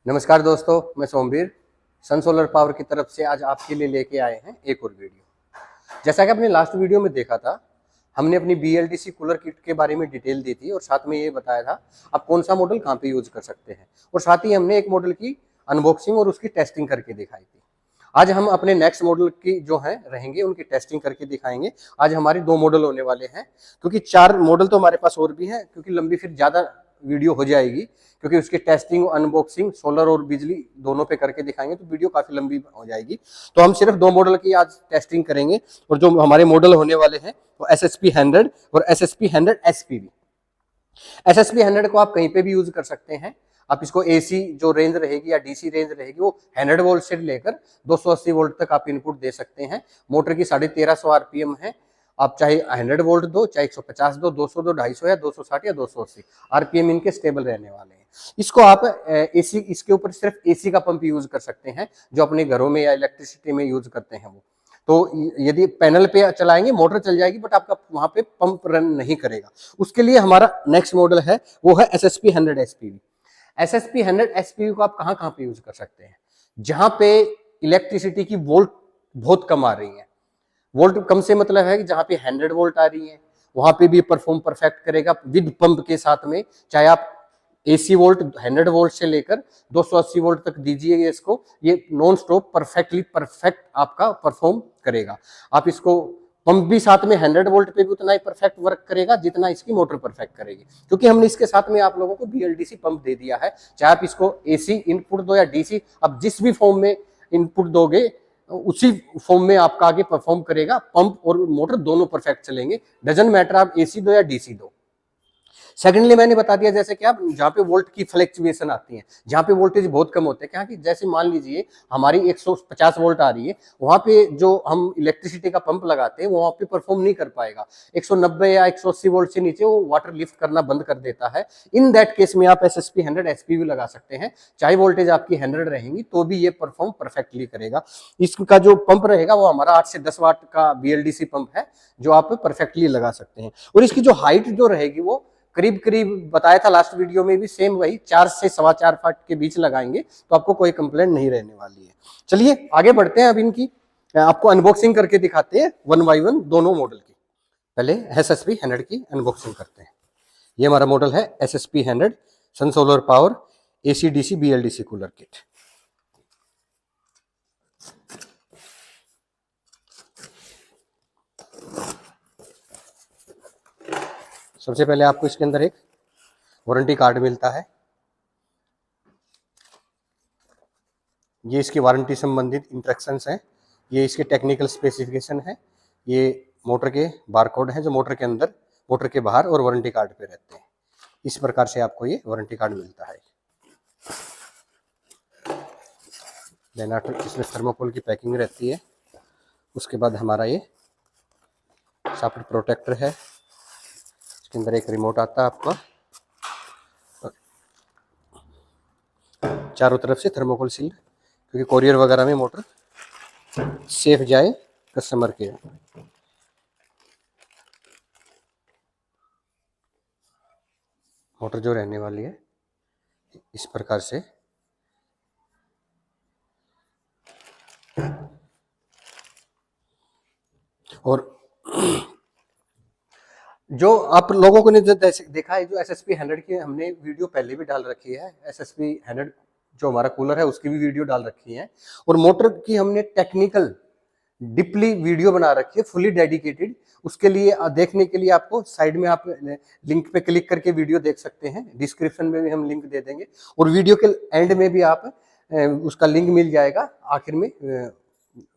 नमस्कार दोस्तों, मैं सोमवीर सन सोलर पावर की तरफ से आज आपके लिए लेके आए हैं एक और वीडियो। जैसा कि आपने लास्ट वीडियो में देखा था, हमने अपनी BLDC कूलर किट के बारे में डिटेल दी थी और साथ में ये बताया था आप कौन सा मॉडल कहाँ पे यूज कर सकते हैं, और साथ ही हमने एक मॉडल की अनबॉक्सिंग और उसकी टेस्टिंग करके दिखाई थी। आज हम अपने नेक्स्ट मॉडल की जो है रहेंगे उनकी टेस्टिंग करके दिखाएंगे। आज हमारे 2 मॉडल होने वाले हैं, क्योंकि 4 मॉडल तो हमारे पास और भी हैं, क्योंकि लंबी फिर ज़्यादा वीडियो हो जाएगी, क्योंकि उसकी टेस्टिंग अनबॉक्सिंग सोलर और बिजली दोनों पे करके दिखाएंगे तो वीडियो काफ़ी लंबी हो जाएगी। तो हम सिर्फ 2 मॉडल की आज टेस्टिंग करेंगे, और जो हमारे मॉडल होने वाले हैं वो SSP 100 और SSP 100 SPV। SSP 100 को आप कहीं पे भी यूज कर सकते हैं। आप इसको AC जो रेंज रहेगी या DC रेंज रहेगी वो 100 वोल्ट से लेकर 280 वोल्ट तक आप इनपुट दे सकते हैं। मोटर की 1350 RPM है। आप चाहे 100 वोल्ट दो, चाहे 150 दो, 200 दो, 250 या 260 या 280 RPM इनके स्टेबल रहने वाले हैं। इसको आप AC, इसके ऊपर सिर्फ AC का पंप यूज कर सकते हैं, जो अपने घरों में या इलेक्ट्रिसिटी में यूज करते हैं वो। तो यदि पैनल पे चलाएंगे मोटर चल जाएगी, बट आपका वहां पे पंप रन नहीं करेगा। उसके लिए हमारा नेक्स्ट मॉडल है वो है SSP 100 SPV। SSP 100 SPV को आप कहाँ कहाँ पे यूज कर सकते हैं? जहां पे इलेक्ट्रिसिटी की वोल्ट बहुत कम आ रही है। वोल्ट कम से मतलब है कि जहां पे 100 वोल्ट आ रही है वहां पे भी परफॉर्म परफेक्ट करेगा विद पंप के साथ में। चाहे आप AC वोल्ट 100 वोल्ट से लेकर 280 वोल्ट तक दीजिए इसको, ये नॉन स्टॉप परफेक्ट आपका परफॉर्म करेगा। आप इसको पंप भी साथ में 100 वोल्ट पे भी उतना ही परफेक्ट वर्क करेगा जितना इसकी मोटर परफेक्ट करेगी, क्योंकि हमने इसके साथ में आप लोगों को BLDC पंप दे दिया है। चाहे आप इसको AC इनपुट दो या DC, आप जिस भी फॉर्म में इनपुट दोगे उसी फॉर्म में आपका आगे परफॉर्म करेगा। पंप और मोटर दोनों परफेक्ट चलेंगे, डजंट मैटर आप AC दो या DC दो। सेकेंडली मैंने बता दिया जैसे कि आप जहाँ पे वोल्ट की फ्लक्चुएशन आती है, जहाँ पे वोल्टेज बहुत कम होते हैं, क्या कि जैसे मान लीजिए हमारी 150 वोल्ट आ रही है, वहां पे जो हम इलेक्ट्रिसिटी का पंप लगाते हैं वहां पे परफॉर्म नहीं कर पाएगा। 190 या 180 वोल्ट से नीचे वो वाटर लिफ्ट करना बंद कर देता है। इन दैट केस में आप SSP 100 SPV लगा सकते हैं। चाहे वोल्टेज आपकी 100 रहेंगी तो भी ये परफॉर्म परफेक्टली करेगा। इसका जो पंप रहेगा वो हमारा 8 से 10 वाट का BLDC पंप है, जो आप परफेक्टली लगा सकते हैं। और इसकी जो हाइट जो रहेगी वो करीब करीब बताया था लास्ट वीडियो में भी, सेम वही 4 से 4.25 फीट के बीच लगाएंगे तो आपको कोई कंप्लेंट नहीं रहने वाली है। चलिए आगे बढ़ते हैं। अब इनकी आपको अनबॉक्सिंग करके दिखाते हैं वन बाई वन दोनों मॉडल की। पहले SSP 100 की अनबॉक्सिंग करते हैं। ये हमारा मॉडल है SSP 100 sun solar power AC DC BLDC cooler kit. सबसे पहले आपको इसके अंदर एक वारंटी कार्ड मिलता है। ये इसकी वारंटी संबंधित इंस्ट्रक्शंस हैं, ये इसके टेक्निकल स्पेसिफिकेशन है, ये मोटर के बारकोड हैं जो मोटर के अंदर, मोटर के बाहर और वारंटी कार्ड पे रहते हैं। इस प्रकार से आपको ये वारंटी कार्ड मिलता है। देन आफ्टर इसमें थर्मोकोल की पैकिंग रहती है। उसके बाद हमारा ये सॉकेट प्रोटेक्टर है, इसके अंदर एक रिमोट आता है आपका, चारों तरफ से थर्मोकोल सील्ड, क्योंकि कोरियर वगैरह में मोटर सेफ जाए कस्टमर के। मोटर जो रहने वाली है इस प्रकार से। और जो आप लोगों को ने जो देखा है, जो SSP 100 की हमने वीडियो पहले भी डाल रखी है, SSP 100 जो हमारा कूलर है उसकी भी वीडियो डाल रखी है, और मोटर की हमने टेक्निकल डीपली वीडियो बना रखी है, फुली डेडिकेटेड। उसके लिए देखने के लिए आपको साइड में आप लिंक पे क्लिक करके वीडियो देख सकते हैं, डिस्क्रिप्शन में भी हम लिंक दे देंगे, और वीडियो के एंड में भी आप उसका लिंक मिल जाएगा। आखिर में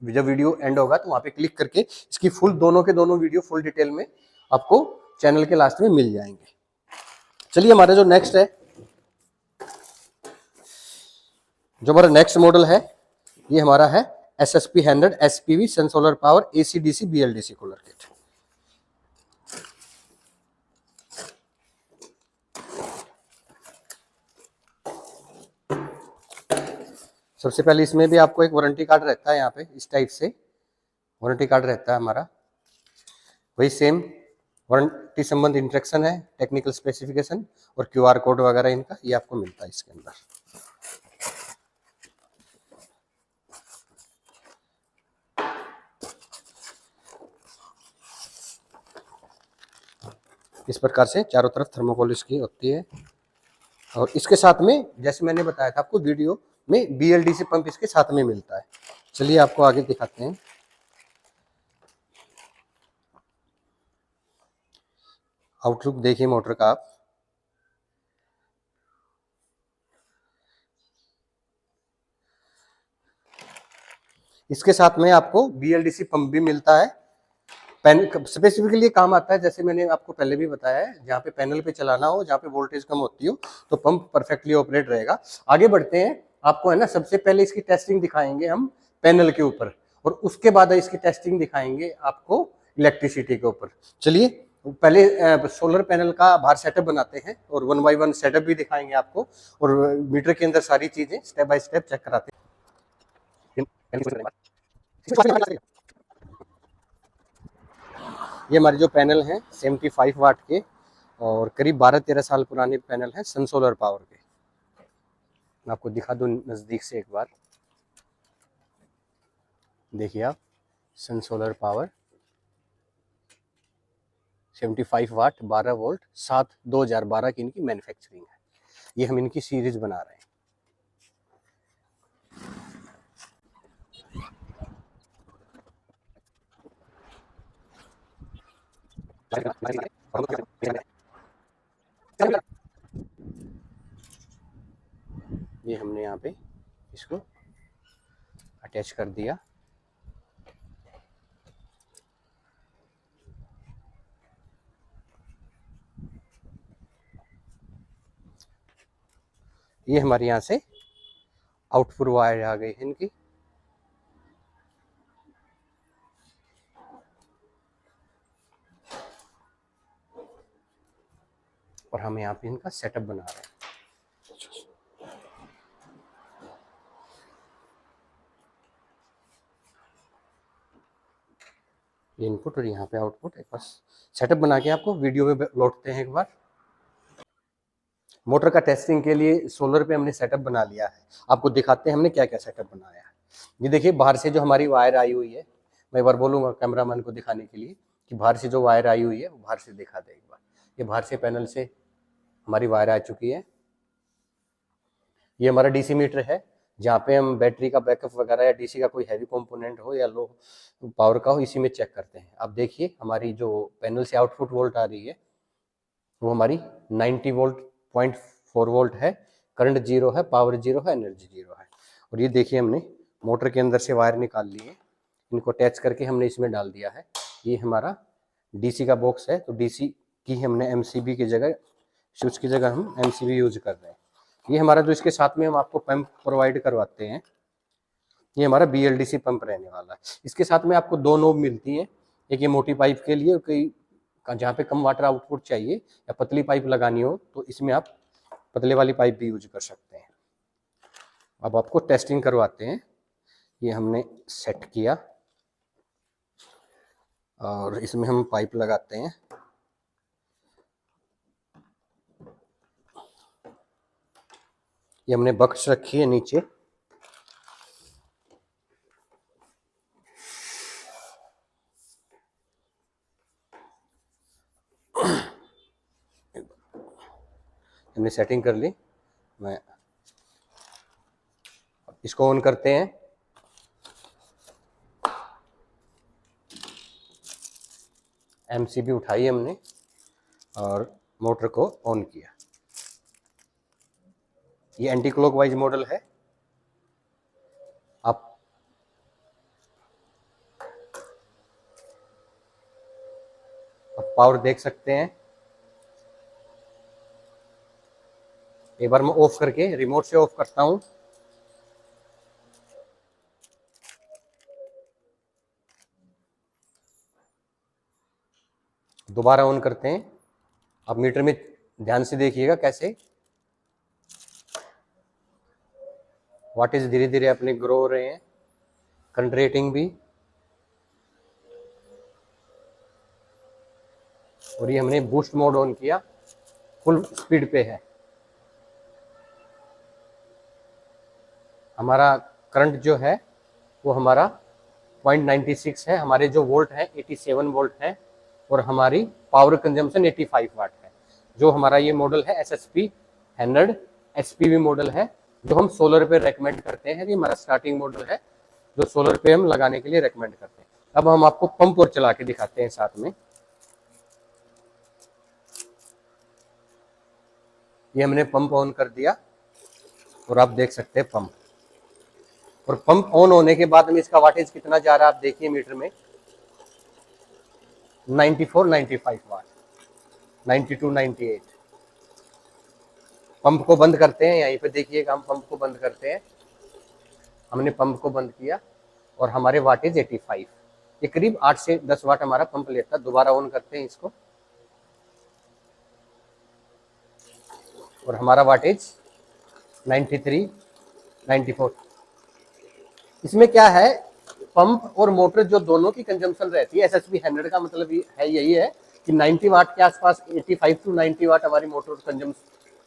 जब वीडियो एंड होगा तो वहाँ पे क्लिक करके इसकी फुल दोनों के दोनों वीडियो फुल डिटेल में आपको चैनल के लास्ट में मिल जाएंगे। चलिए हमारा जो नेक्स्ट है, जो हमारा नेक्स्ट मॉडल है, ये हमारा है SSP 100 SPV sun solar power AC DC BLDC cooler kit. सबसे पहले इसमें भी आपको एक वारंटी कार्ड रहता है, यहाँ पे इस टाइप से वारंटी कार्ड रहता है हमारा। वही सेम वारंटी संबंध इंस्ट्रक्शन है, टेक्निकल स्पेसिफिकेशन और QR कोड वगैरह इनका ये आपको मिलता है इसके अंदर। इस प्रकार से चारों तरफ थर्मोकोल इसकी होती है। और इसके साथ में जैसे मैंने बताया था आपको वीडियो में, BLDC पंप इसके साथ में मिलता है। चलिए आपको आगे दिखाते हैं। आउटलुक देखिए मोटर का आप। इसके साथ में आपको BLDC पंप भी मिलता है। स्पेसिफिकली काम आता है, जैसे मैंने आपको पहले भी बताया है, जहाँ पे पैनल पे चलाना हो, जहाँ पे वोल्टेज कम होती हो, तो पंप परफेक्टली ऑपरेट रहेगा। आगे बढ़ते हैं, आपको है ना सबसे पहले इसकी टेस्टिंग दिखाएंगे हम पैनल के ऊपर, और उसके बाद इसकी टेस्टिंग दिखाएंगे आपको इलेक्ट्रिसिटी के ऊपर। चलिए पहले सोलर पैनल का बाहर सेटअप बनाते हैं और 1 बाय 1 सेटअप भी दिखाएंगे आपको, और मीटर के अंदर सारी चीजें स्टेप बाय स्टेप चेक कराते हैं। ये हमारे जो पैनल हैं 75 वाट के, और करीब 12-13 साल पुराने पैनल हैं सन सोलर पावर के। मैं आपको दिखा दूं नज़दीक से एक बार, देखिए आप, सन सोलर पावर 75 वाट 12 वोल्ट 7/2012 की इनकी मैन्युफैक्चरिंग है। ये हम इनकी सीरीज बना रहे हैं। ये हमने यहाँ पे इसको अटैच कर दिया। ये हमारे यहाँ से आउटपुट वायर आ गई है इनकी। और हम यहाँ पे इनका सेटअप बना रहे हैं। ये इनपुट और यहाँ पे आउटपुट, एक बार सेटअप बना के आपको वीडियो में लौटते हैं एक बार। मोटर का टेस्टिंग के लिए सोलर पे हमने सेटअप बना लिया है, आपको दिखाते हैं हमने क्या क्या सेटअप बनाया है। ये देखिए बाहर से जो हमारी वायर आई हुई है, मैं एक बार बोलूँगा कैमरामैन को दिखाने के लिए कि बाहर से जो वायर आई हुई है वो बाहर से दिखा दे एक बार। ये बाहर से पैनल से हमारी वायर आ चुकी है। ये हमारा DC मीटर है, जहाँ पे हम बैटरी का बैकअप वगैरह या DC का कोई हैवी कंपोनेंट हो या लो पावर का हो, इसी में चेक करते हैं। अब देखिए हमारी जो पैनल से आउटपुट वोल्ट आ रही है वो हमारी 90 वोल्ट 0.4 वोल्ट है। करंट 0 है, पावर 0 है, एनर्जी 0 है। और ये देखिए हमने मोटर के अंदर से वायर निकाल लिए, इनको अटैच करके हमने इसमें डाल दिया है। ये हमारा DC का बॉक्स है, तो DC की हमने MCB की जगह, स्विच की जगह हम MCB यूज कर रहे हैं। ये हमारा जो इसके साथ में हम आपको पंप प्रोवाइड करवाते हैं, ये हमारा BLDC पंप रहने वाला है। इसके साथ में आपको 2 नोब मिलती हैं, एक ये मोटी पाइप के लिए, कई जहाँ पे कम वाटर आउटपुट चाहिए या पतली पाइप लगानी हो तो इसमें आप पतले वाली पाइप भी यूज कर सकते हैं। अब आपको टेस्टिंग करवाते हैं। ये हमने सेट किया और इसमें हम पाइप लगाते हैं। ये हमने बक्स रखी है नीचे। हमने सेटिंग कर ली। मैं इसको ऑन करते हैं। MCB उठाई हमने और मोटर को ऑन किया। ये एंटी क्लॉकवाइज मॉडल है। आप पावर देख सकते हैं। एक बार मैं ऑफ करके रिमोट से ऑफ करता हूं। दोबारा ऑन करते हैं। आप मीटर में ध्यान से देखिएगा कैसे वाटेज धीरे धीरे अपने ग्रो हो रहे हैं, करंट रेटिंग भी। और ये हमने बूस्ट मोड ऑन किया, फुल स्पीड पे है। हमारा करंट जो है वो हमारा 0.96 है, हमारे जो वोल्ट है 87 वोल्ट है, और हमारी पावर कंजम्पशन 85 वाट है। जो हमारा ये मॉडल है SSP 100 SPV मॉडल है, जो हम सोलर पे रेकमेंड करते हैं। ये हमारा स्टार्टिंग मॉडल है जो सोलर पे हम लगाने के लिए रेकमेंड करते हैं। अब हम आपको पंप और चला के दिखाते हैं साथ में। ये हमने पंप ऑन कर दिया और आप देख सकते हैं पंप, और पंप ऑन होने के बाद में इसका वाटेज कितना जा रहा है आप देखिए मीटर में, 94-95 वाट, 92-98। पंप को बंद करते हैं, यहीं पे देखिएगा हम पंप को बंद करते हैं। हमने पंप को बंद किया और हमारे वाटेज 85, ये करीब 8 से 10 वाट हमारा पंप लेता है। दोबारा ऑन करते हैं इसको और हमारा वाटेज 93-94। इसमें क्या है, पंप और मोटर जो दोनों की कंजम्पशन रहती है, SSP 100 का मतलब है यही है कि 90 वाट के आसपास, 85 to 90 वाट हमारी मोटर कंज्यूम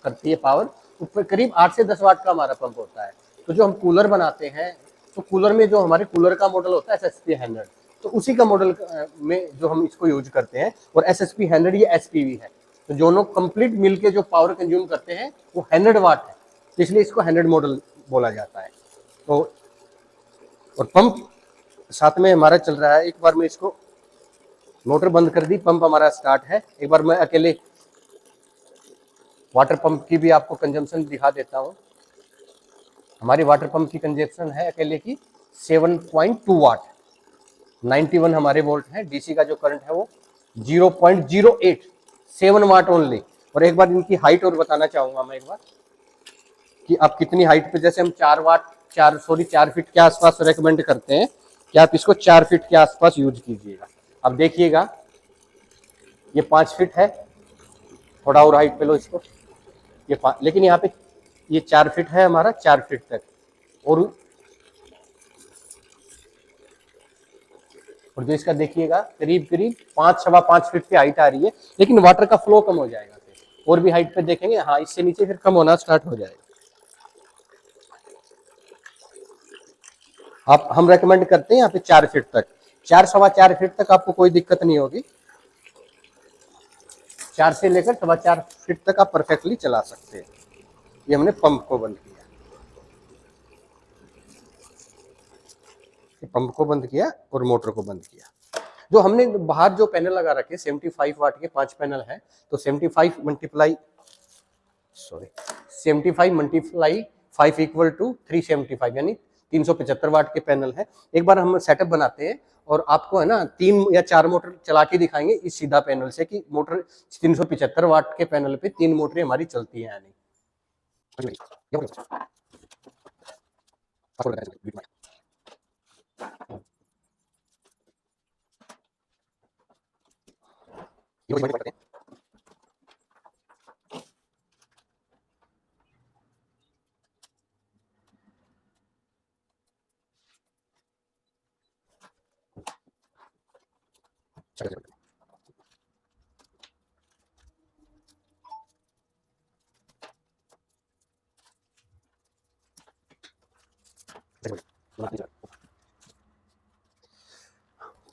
करती है पावर। ऊपर करीब 8 से 10 वाट का हमारा पंप होता है। तो जो हम कूलर बनाते हैं, तो कूलर में जो हमारे कूलर का मॉडल होता है SSP 100, तो उसी का मॉडल में जो हम इसको यूज करते हैं। और SSP 100 ये SPV है, तो दोनों कंप्लीट मिलके जो पावर कंज्यूम करते हैं वो 100 वाट है, तो इसलिए इसको 100 मॉडल बोला जाता है। तो और पंप साथ में हमारा चल रहा है। एक बार मैं इसको मोटर बंद कर दी, पंप हमारा स्टार्ट है। एक बार मैं अकेले वाटर पंप की भी आपको कंजम्पशन दिखा देता हूँ। हमारी वाटर पंप की कंजम्पशन है अकेले की 7.2 वाट, 91 हमारे वोल्ट है। डीसी का जो करंट है वो 0.08, 7 वाट ओनली। और एक बार इनकी हाइट और बताना चाहूंगा मैं एक बार कि आप कितनी हाइट पे, जैसे हम 4 फीट के आसपास रेकमेंड करते हैं कि आप इसको 4 फीट के आसपास यूज कीजिएगा। अब देखिएगा ये 5 फीट है, थोड़ा और हाइट पे लो इसको, ये लेकिन यहाँ पे ये 4 फीट है हमारा, 4 फीट तक। और जो इसका देखिएगा करीब 5-5.25 फीट की हाइट आ रही है, लेकिन वाटर का फ्लो कम हो जाएगा। और भी हाइट पे देखेंगे, हाँ इससे नीचे फिर कम होना स्टार्ट हो जाएगा। आप हम रेकमेंड करते हैं यहाँ पे 4 फीट तक, 4-4.25 फीट तक आपको कोई दिक्कत नहीं होगी। 4 से लेकर 4.25 फीट तक आप परफेक्टली चला सकते हैं। ये हमने पंप को बंद किया, पंप को बंद किया और मोटर को बंद किया। जो हमने बाहर जो पैनल लगा रखे 75 वाट के 5 पैनल है, तो 75 मल्टीप्लाई 5 इक्वल टू 375, यानी 375 वाट के पैनल है। एक बार हम सेटअप बनाते हैं और आपको है ना 3 या 4 मोटर चला के दिखाएंगे इस सीधा पैनल से कि मोटर 375 वाट के पैनल पे 3 मोटरें हमारी चलती है या नहीं।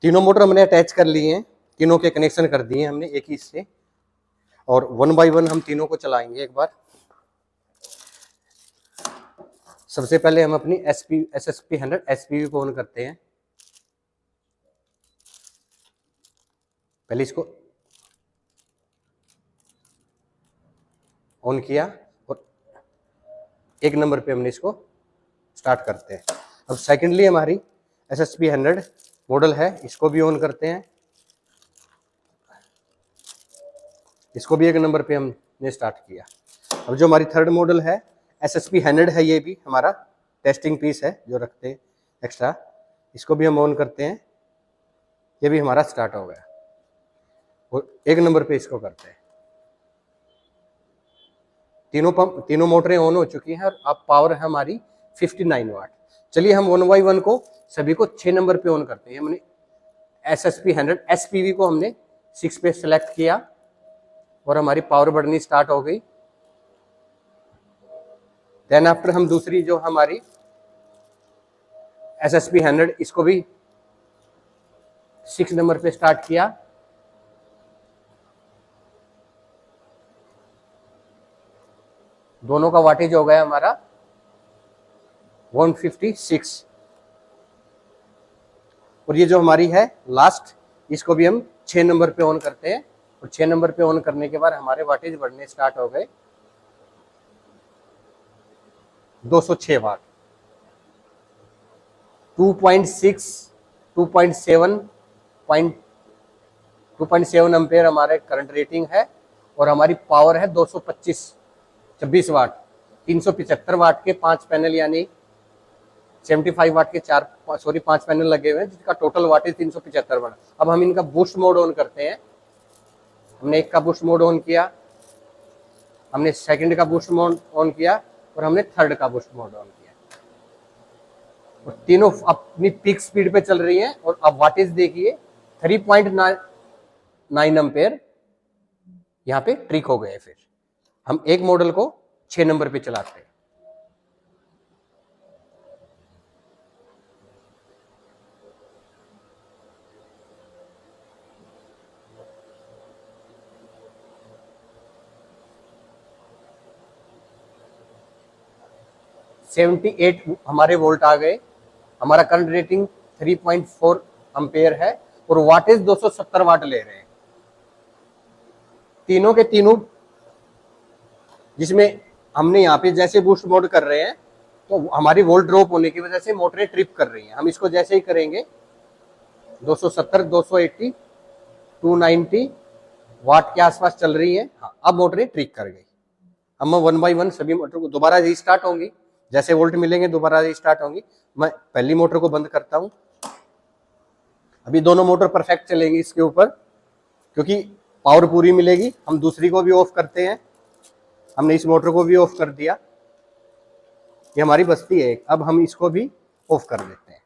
तीनों मोटर हमने अटैच कर लिए हैं, तीनों के कनेक्शन कर दिए हमने एक ही से, और 1 बाय 1 हम तीनों को चलाएंगे एक बार। सबसे पहले हम अपनी SSP 100 SPV को ऑन करते हैं। पहले इसको ऑन किया और 1 नंबर पे हमने इसको स्टार्ट करते हैं। अब सेकेंडली हमारी SSP 100 मॉडल है, इसको भी ऑन करते हैं। इसको भी 1 नंबर पे हमने स्टार्ट किया। अब जो हमारी थर्ड मॉडल है SSP 100 है, ये भी हमारा टेस्टिंग पीस है जो रखते हैं एक्स्ट्रा, इसको भी हम ऑन करते हैं। ये भी हमारा स्टार्ट हो गया और 1 नंबर पे इसको करते हैं। तीनों मोटरें ऑन हो चुकी हैं और अब पावर है हमारी 59 वाट। चलिए हम 1 बाय 1 को सभी को 6 नंबर पे ऑन करते हैं। हमने SSP 100 SPV को हमने 6 पे सेलेक्ट किया और हमारी पावर बढ़नी स्टार्ट हो गई। देन आफ्टर हम दूसरी जो हमारी SSP 100 इसको भी 6 नंबर पे स्टार्ट किया दोनों का वाटेज हो गया हमारा 156। और ये जो हमारी है लास्ट, इसको भी हम 6 नंबर पे ऑन करते हैं, और 6 नंबर पे ऑन करने के बाद हमारे वाटेज बढ़ने स्टार्ट हो गए 206 वाट। 2.6 2.7 2.7 एम्पेयर हमारे करंट रेटिंग है, और हमारी पावर है 226 वाट। 375 वाट के 5 पैनल, यानी 75 वाट के 5 पैनल लगे हुए हैं, जिसका टोटल वाटेज 375 वाट। अब हम इनका बूस्ट मोड ऑन करते हैं। हमने एक का बूस्ट मोड ऑन किया, हमने सेकंड का बूस्ट मोड ऑन किया, और हमने थर्ड का बूस्ट मोड ऑन किया, और तीनों अपनी पीक स्पीड पे चल रही हैं। और अब वाटेज देखिए 3.9 एम्पेयर यहाँ पे ट्रिक हो गए। फिर हम एक मॉडल को 6 नंबर पे चलाते हैं। सेवेंटी 78 हमारे वोल्ट आ गए। हमारा करंट रेटिंग 3.4 एम्पेयर है, और वाटेज 270 वाट ले रहे हैं तीनों के तीनों। जिसमें हमने यहाँ पे जैसे बूस्ट मोड कर रहे हैं, तो हमारी वोल्ट ड्रॉप होने की वजह से मोटरें ट्रिप कर रही हैं। हम इसको जैसे ही करेंगे 270, 280, 290 वाट के आसपास चल रही है। हाँ, अब मोटरें ट्रिक कर गई। हम 1 बाई 1 सभी मोटर को दोबारा रीस्टार्ट होंगी, जैसे वोल्ट मिलेंगे दोबारा रीस्टार्ट होंगी। मैं पहली मोटर को बंद करता हूं। अभी दोनों मोटर परफेक्ट चलेंगी इसके ऊपर, क्योंकि पावर पूरी मिलेगी। हम दूसरी को भी ऑफ करते हैं। हमने इस मोटर को भी ऑफ कर दिया, ये हमारी बस्ती है। अब हम इसको भी ऑफ कर देते हैं।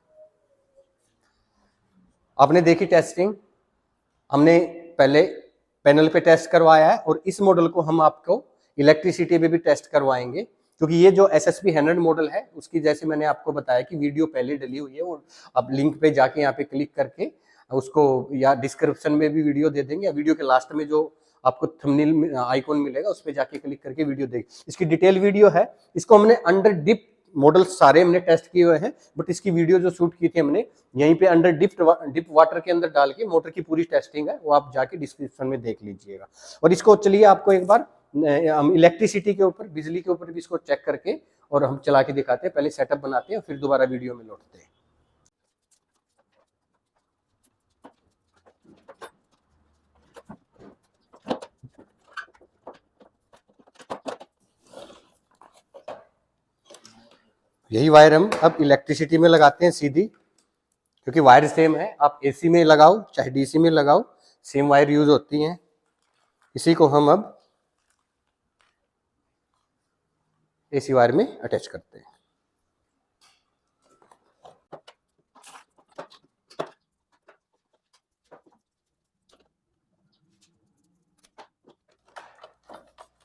आपने देखी टेस्टिंग, हमने पहले पैनल पे टेस्ट करवाया है, और इस मॉडल को हम आपको इलेक्ट्रिसिटी पे भी टेस्ट करवाएंगे। क्योंकि ये जो SSP 100 मॉडल है, उसकी जैसे मैंने आपको बताया कि वीडियो पहले डली हुई है, और आप लिंक पे जाके यहाँ पे क्लिक करके उसको, या डिस्क्रिप्शन में भी वीडियो दे देंगे, या वीडियो के लास्ट में जो आपको थंबनेल आइकॉन मिलेगा उस पर जाके क्लिक करके वीडियो देख। इसकी डिटेल वीडियो है। इसको हमने अंडर डिप मॉडल सारे हमने टेस्ट किए हुए हैं, बट इसकी वीडियो जो शूट की थी हमने यहीं पे अंडर डिप वाटर के अंदर डाल के मोटर की पूरी टेस्टिंग है, वो आप जाके डिस्क्रिप्शन में देख लीजिएगा। और इसको चलिए आपको एक बार हम इलेक्ट्रिसिटी के ऊपर, बिजली के ऊपर भी इसको चेक करके और हम चला के दिखाते हैं। पहले सेटअप बनाते हैं, फिर दोबारा वीडियो में लौटते हैं। यही वायर हम अब इलेक्ट्रिसिटी में लगाते हैं सीधी, क्योंकि वायर सेम है। आप AC में लगाओ चाहे DC में लगाओ, सेम वायर यूज होती हैं। इसी को हम अब AC वायर में अटैच करते हैं।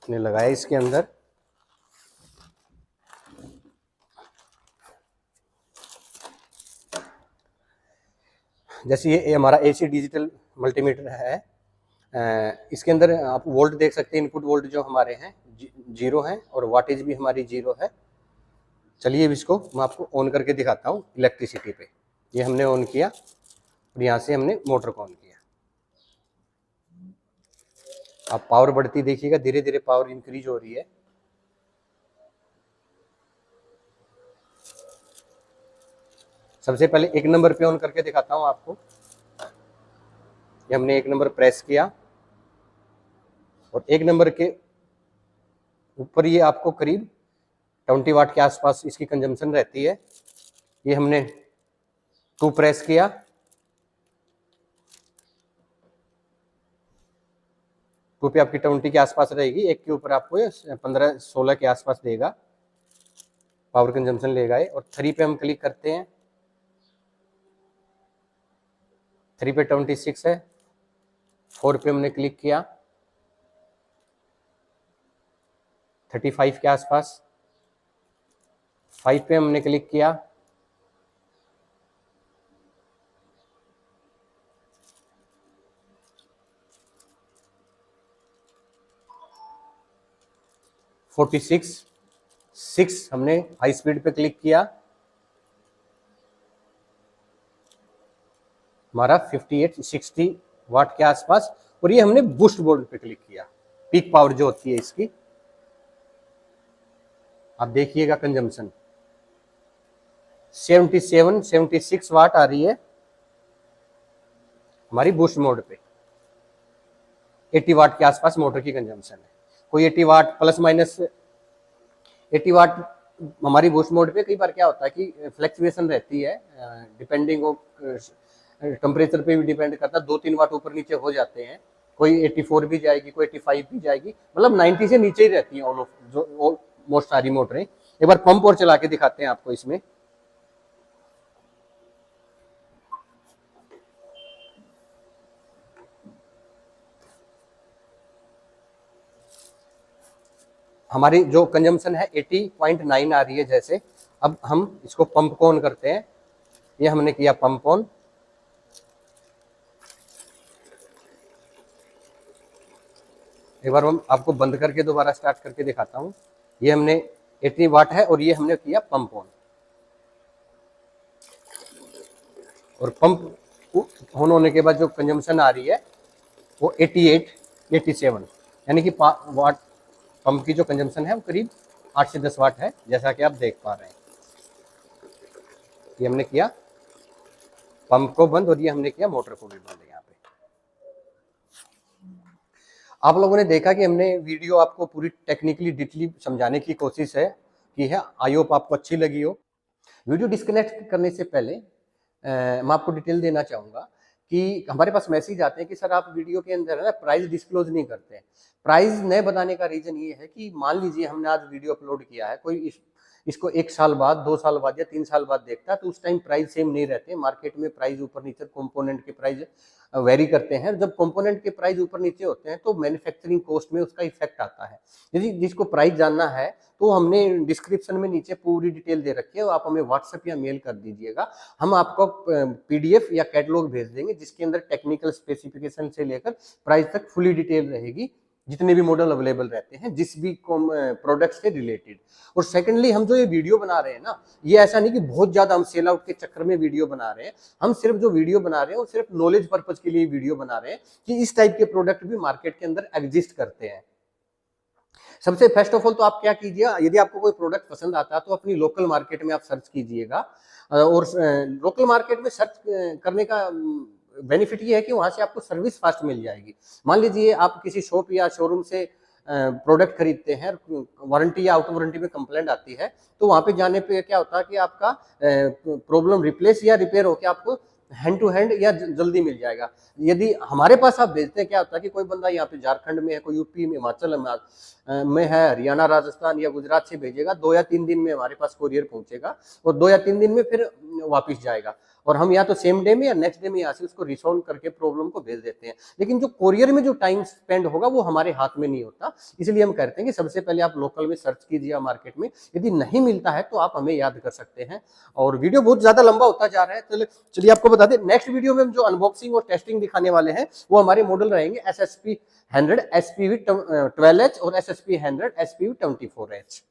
ने लगाया इसके अंदर। जैसे ये हमारा AC डिजिटल मल्टीमीटर है, इसके अंदर आप वोल्ट देख सकते हैं। इनपुट वोल्ट जो हमारे हैं 0 है, और वाटेज भी हमारी 0 है। चलिए इसको मैं आपको ऑन करके दिखाता हूँ इलेक्ट्रिसिटी पे। ये हमने ऑन किया, और यहाँ से हमने मोटर को ऑन किया। आप पावर बढ़ती देखिएगा, धीरे धीरे पावर इंक्रीज हो रही है। सबसे पहले 1 नंबर पे ऑन करके दिखाता हूँ आपको। ये हमने 1 नंबर प्रेस किया, और 1 नंबर के ऊपर ये आपको करीब 20 वाट के आसपास इसकी कंजम्पशन रहती है। ये हमने 2 प्रेस किया, टू पे आपकी 20 के आसपास रहेगी। एक के ऊपर आपको 15-16 के आसपास देगा, पावर कंजम्पशन लेगा ये। और 3 पे हम क्लिक करते हैं। 3 पे 26 है। 4 पे हमने क्लिक किया, 35 के आसपास। 5 पे हमने क्लिक किया, 46 हमने हाई स्पीड पे क्लिक किया, हमारा 58-60 वाट के आसपास, और ये हमने बूस्ट मोड पे क्लिक किया, पीक पावर जो होती है इसकी। आप देखिएगा कंजम्पशन 76 वाट आ रही है हमारी बूस्ट मोड पे। 80 वाट के आसपास मोटर की कंजम्पशन है, कोई 80 वाट प्लस माइनस 80 वाट हमारी बूस्ट मोड पे। कई बार क्या होता है कि फ्लक्चुएशन रहती है, डिपेंडिंग टेम्परेचर पे भी डिपेंड करता है, 2-3 वाट ऊपर नीचे हो जाते हैं, कोई 84 भी जाएगी, कोई 85 भी जाएगी, मतलब 90 से नीचे ही रहती है मोस्ट सारी मोटरें। एक बार पंप और चला के दिखाते हैं आपको इसमें। हमारी जो कंजम्पशन है 80.9 आ रही है। जैसे अब हम इसको पंप को ऑन करते हैं, ये हमने किया पंप ऑन। एक बार हम आपको बंद करके दोबारा स्टार्ट करके दिखाता हूं। ये हमने 80 वाट है और ये हमने किया पंप ऑन, और पंप ऑन होने के बाद जो कंजम्पशन आ रही है वो 87 यानी कि वाट पंप की जो कंजम्पशन है वो करीब 8 से 10 वाट है, जैसा कि आप देख पा रहे हैं। ये हमने किया पंप को बंद और ये हमने किया मोटर को भी बंद। यहाँ पे आप लोगों ने देखा कि हमने वीडियो आपको पूरी टेक्निकली डिटेली समझाने की कोशिश की है। आई होप आपको अच्छी लगी हो। वीडियो डिस्कनेक्ट करने से पहले मैं आपको डिटेल देना चाहूँगा कि हमारे पास मैसेज आते हैं कि सर आप वीडियो के अंदर है ना प्राइस डिस्क्लोज नहीं करते हैं। प्राइस नहीं बताने का रीज़न ये है कि मान लीजिए हमने आज वीडियो अपलोड किया है, कोई इसको 1 साल बाद, 2 साल बाद या 3 साल बाद देखता है, तो उस टाइम प्राइस सेम नहीं रहते। मार्केट में प्राइस ऊपर नीचे, कंपोनेंट के प्राइस वेरी करते हैं। जब कंपोनेंट के प्राइस ऊपर नीचे होते हैं तो मैन्युफैक्चरिंग कॉस्ट में उसका इफेक्ट आता है। यदि जिसको प्राइस जानना है तो हमने डिस्क्रिप्शन में नीचे पूरी डिटेल दे रखी है, आप हमें व्हाट्सएप या मेल कर दीजिएगा, हम आपको पीडीएफ या कैटलॉग भेज देंगे जिसके अंदर टेक्निकल स्पेसिफिकेशन से लेकर प्राइस तक फुली डिटेल रहेगी, जितने भी मॉडल अवेलेबल रहते हैं जिस भी प्रोडक्ट से रिलेटेड। और सेकेंडली हम जो ये वीडियो बना रहे हैं ना, ये ऐसा नहीं कि बहुत ज्यादा हम सेल आउट के चक्कर में वीडियो बना रहे हैं। हम सिर्फ जो वीडियो बना रहे हैं वो सिर्फ नॉलेज पर्पज के लिए वीडियो बना रहे हैं कि इस टाइप के प्रोडक्ट भी मार्केट के अंदर एग्जिस्ट करते हैं। सबसे फर्स्ट ऑफ ऑल तो आप क्या कीजिएगा, यदि आपको कोई प्रोडक्ट पसंद आता है तो अपनी लोकल मार्केट में आप सर्च कीजिएगा। और लोकल मार्केट में सर्च करने का बेनिफिट ये है कि वहां से आपको सर्विस फास्ट मिल जाएगी। मान लीजिए आप किसी शॉप या शोरूम से प्रोडक्ट खरीदते हैं, वारंटी या आउट ऑफ वारंटी में कंप्लेंट आती है, तो वहां पे जाने पे क्या होता है कि आपका प्रॉब्लम रिप्लेस या रिपेयर होकर आपको हैंड टू हैंड या जल्दी मिल जाएगा। यदि हमारे पास आप भेजते हैं, क्या होता है कि कोई बंदा यहाँ पे झारखंड में है, कोई यूपी में, हिमाचल में है, हरियाणा, राजस्थान या गुजरात से भेजेगा, 2 या 3 दिन में हमारे पास कोरियर पहुंचेगा और 2 या 3 दिन में फिर वापिस जाएगा, और हम या तो सेम डे में या नेक्स्ट डे में यहाँ से उसको रिसॉल्व करके प्रॉब्लम को भेज देते हैं। लेकिन जो कोरियर में जो टाइम स्पेंड होगा वो हमारे हाथ में नहीं होता। इसलिए हम कहते हैं कि सबसे पहले आप लोकल में सर्च कीजिए मार्केट में, यदि नहीं मिलता है तो आप हमें याद कर सकते हैं। और वीडियो बहुत ज्यादा लंबा होता जा रहा है, चलिए आपको बता दें, नेक्स्ट वीडियो में हम जो अनबॉक्सिंग और टेस्टिंग दिखाने वाले हैं वो हमारे मॉडल रहेंगे SSP 100, SPV 12H और SSP 100, SPV 24H।